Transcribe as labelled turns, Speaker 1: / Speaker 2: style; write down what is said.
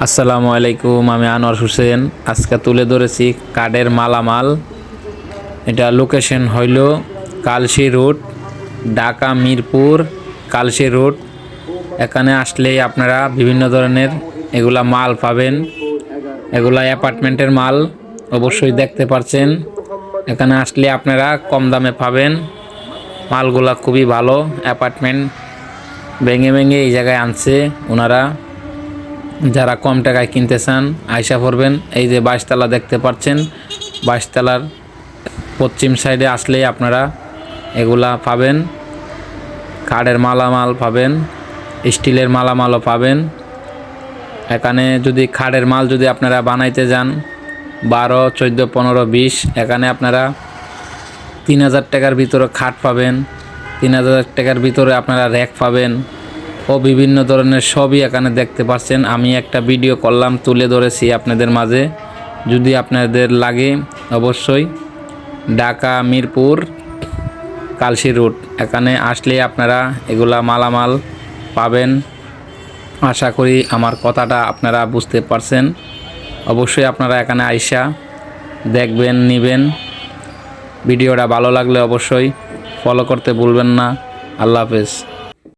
Speaker 1: আসসালামু আলাইকুম, আমি আনোয়ার হোসেন। আজকে তুলে ধরেছি কাঠের মালামাল। এটা লোকেশন হইল কালশি রোড, ঢাকা মিরপুর কালশি রোড। এখানে আসলেই আপনারা বিভিন্ন ধরনের এগুলা মাল পাবেন। এগুলা অ্যাপার্টমেন্টের মাল, অবশ্যই দেখতে পাচ্ছেন। এখানে আসলে আপনারা কম দামে পাবেন। মালগুলা খুবই ভালো। অ্যাপার্টমেন্ট ভেঙে ভেঙে এই জায়গায় আনছে ওনারা। যারা কম টাকায় কিনতে চান আয়সা পড়বেন। এই যে 22 তলা দেখতে পাচ্ছেন, 22 তলার পশ্চিম সাইডে আসলেই আপনারা এগুলা পাবেন। কাঠের মালামাল পাবেন, স্টিলের মালামালও পাবেন। এখানে যদি কাঠের মাল যদি আপনারা বানাইতে যান 12, 14, 15, 20, এখানে আপনারা 3000 টাকার ভিতরে খাট পাবেন। 3000 টাকার ভিতরে আপনারা র্যাক পাবেন ও বিভিন্ন ধরনের সবই এখানে দেখতে পাচ্ছেন। আমি একটা ভিডিও করলাম, তুলে ধরেছি আপনাদের মাঝে। যদি আপনাদের লাগে অবশ্যই ঢাকা মিরপুর কালশি রোড, এখানে আসলে আপনারা এগুলা মালামাল পাবেন। আশা করি আমার কথাটা আপনারা বুঝতে পারছেন। অবশ্যই আপনারা এখানে আইসা দেখবেন, নেবেন। ভিডিওটা ভালো লাগলে অবশ্যই ফলো করতে ভুলবেন না। আল্লাহ হাফেজ।